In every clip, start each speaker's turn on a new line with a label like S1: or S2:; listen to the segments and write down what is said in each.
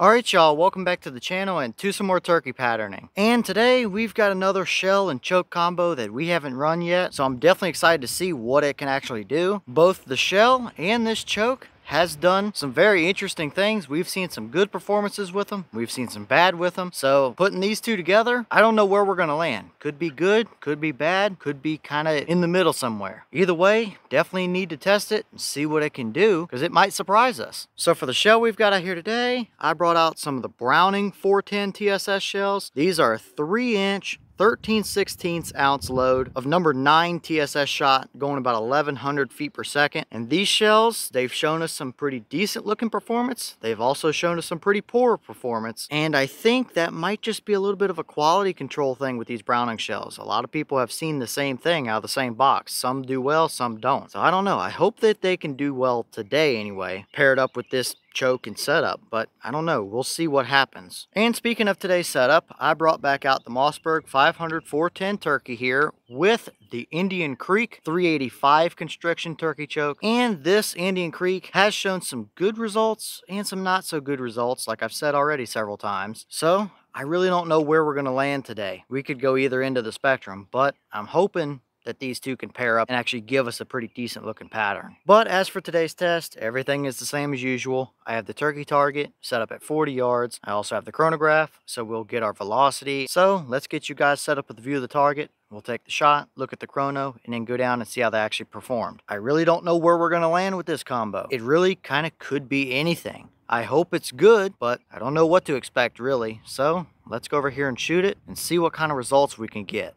S1: Alright y'all, welcome back to the channel and to some more turkey patterning. And today we've got another shell and choke combo that we haven't run yet, so I'm definitely excited to see what it can actually do. Both the shell and this choke has done some very interesting things. We've seen some good performances with them. We've seen some bad with them. So putting these two together, I don't know where we're going to land. Could be good, could be bad, could be kind of in the middle somewhere. Either way, definitely need to test it and see what it can do because it might surprise us. So for the shell we've got out here today, I brought out some of the Browning 410 TSS shells. These are a 3-inch 13/16 ounce load of number 9 TSS shot going about 1100 feet per second. And these shells, they've shown us some pretty decent looking performance. They've also shown us some pretty poor performance. And I think that might just be a little bit of a quality control thing with these Browning shells. A lot of people have seen the same thing out of the same box. Some do well, some don't. So I don't know. I hope that they can do well today anyway, paired up with this choke and setup, but I don't know. We'll see what happens. And speaking of today's setup, I brought back out the Mossberg 500 410 turkey here with the Indian Creek 385 constriction turkey choke. And this Indian Creek has shown some good results and some not so good results, like I've said already several times. So I really don't know where we're going to land today. We could go either end of the spectrum, but I'm hoping that these two can pair up and actually give us a pretty decent looking pattern. But as for today's test, everything is the same as usual. I have the turkey target set up at 40 yards. I also have the chronograph, so we'll get our velocity. So let's get you guys set up with the view of the target. We'll take the shot, look at the chrono, and then go down and see how they actually performed. I really don't know where we're going to land with this combo. It really kind of could be anything. I hope it's good, but I don't know what to expect really. So let's go over here and shoot it and see what kind of results we can get.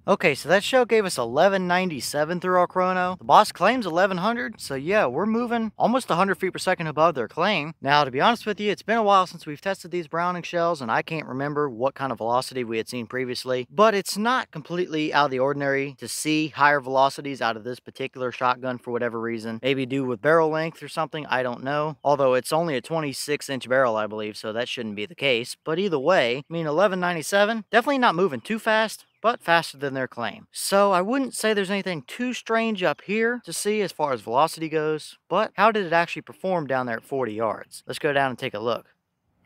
S1: Okay, so that shell gave us 1197 through our chrono. The boss claims 1100, so yeah, we're moving almost 100 feet per second above their claim. Now, to be honest with you, it's been a while since we've tested these Browning shells, and I can't remember what kind of velocity we had seen previously, but it's not completely out of the ordinary to see higher velocities out of this particular shotgun for whatever reason. Maybe due with barrel length or something, I don't know. Although it's only a 26-inch barrel, I believe, so that shouldn't be the case. But either way, I mean, 1197, definitely not moving too fast, but faster than their claim. So I wouldn't say there's anything too strange up here to see as far as velocity goes, but how did it actually perform down there at 40 yards? Let's go down and take a look.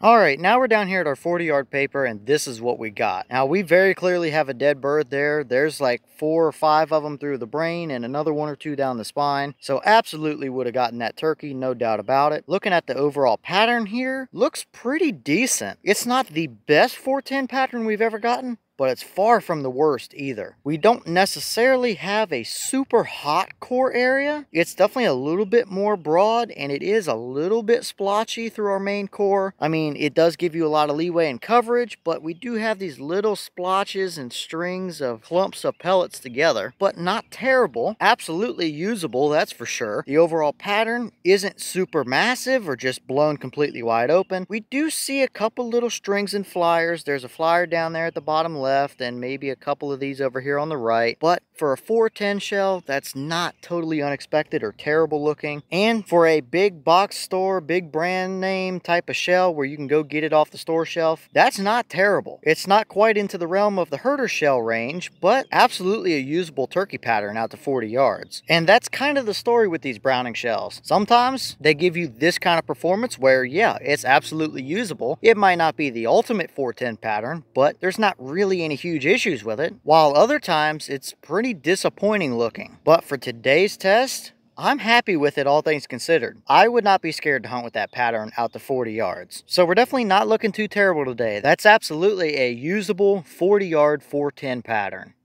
S1: Alright, now we're down here at our 40-yard paper, and this is what we got. Now, we very clearly have a dead bird there. There's like 4 or 5 of them through the brain and another 1 or 2 down the spine. So absolutely would have gotten that turkey, no doubt about it. Looking at the overall pattern here, looks pretty decent. It's not the best 410 pattern we've ever gotten, but it's far from the worst either. We don't necessarily have a super hot core area. It's definitely a little bit more broad, and it is a little bit splotchy through our main core. I mean, it does give you a lot of leeway in coverage, but we do have these little splotches and strings of clumps of pellets together, but not terrible. Absolutely usable, that's for sure. The overall pattern isn't super massive or just blown completely wide open. We do see a couple little strings and flyers. There's a flyer down there at the bottom left and maybe a couple of these over here on the right, but for a 410 shell, that's not totally unexpected or terrible looking. And for a big box store, big brand name type of shell where you can go get it off the store shelf, that's not terrible. It's not quite into the realm of the herder shell range, but absolutely a usable turkey pattern out to 40 yards. And that's kind of the story with these Browning shells. Sometimes they give you this kind of performance where, yeah, it's absolutely usable. It might not be the ultimate 410 pattern, but there's not really any huge issues with it, while other times it's pretty disappointing looking. But for today's test, I'm happy with it, all things considered. I would not be scared to hunt with that pattern out to 40 yards. So we're definitely not looking too terrible today. That's absolutely a usable 40-yard 410 pattern.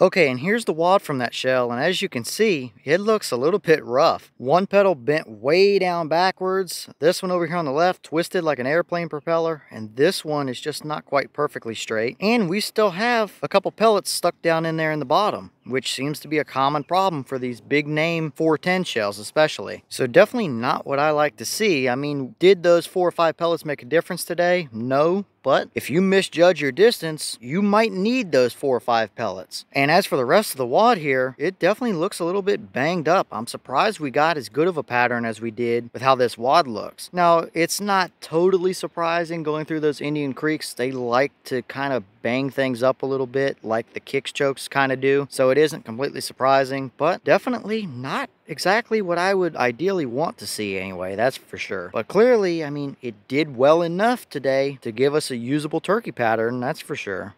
S1: Okay, and here's the wad from that shell, and as you can see, it looks a little bit rough. One petal bent way down backwards, this one over here on the left twisted like an airplane propeller, and this one is just not quite perfectly straight. And we still have a couple pellets stuck down in there in the bottom, which seems to be a common problem for these big name 410 shells especially. So definitely not what I like to see. I mean, did those 4 or 5 pellets make a difference today? No. But if you misjudge your distance, you might need those 4 or 5 pellets. And as for the rest of the wad here, it definitely looks a little bit banged up. I'm surprised we got as good of a pattern as we did with how this wad looks. Now, it's not totally surprising going through those Indian Creeks. They like to kind of bang things up a little bit like the kicks chokes kind of do. So it isn't completely surprising, but definitely not exactly what I would ideally want to see anyway, that's for sure. But clearly, I mean, it did well enough today to give us a usable turkey pattern, that's for sure.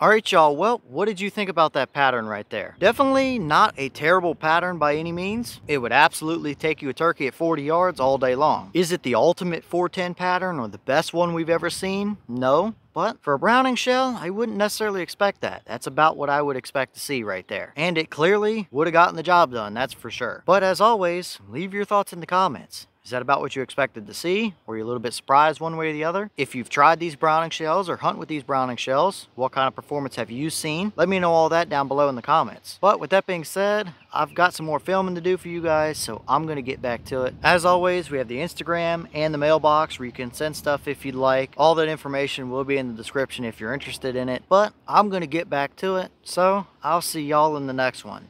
S1: Alright y'all, well, what did you think about that pattern right there? Definitely not a terrible pattern by any means. It would absolutely take you a turkey at 40 yards all day long. Is it the ultimate 410 pattern or the best one we've ever seen? No. But for a Browning shell, I wouldn't necessarily expect that. That's about what I would expect to see right there. And it clearly would have gotten the job done, that's for sure. But as always, leave your thoughts in the comments. Is that about what you expected to see? Were you a little bit surprised one way or the other? If you've tried these Browning shells or hunt with these Browning shells, what kind of performance have you seen? Let me know all that down below in the comments. But with that being said, I've got some more filming to do for you guys, so I'm going to get back to it. As always, we have the Instagram and the mailbox where you can send stuff if you'd like. All that information will be in the description if you're interested in it. But I'm going to get back to it, so I'll see y'all in the next one.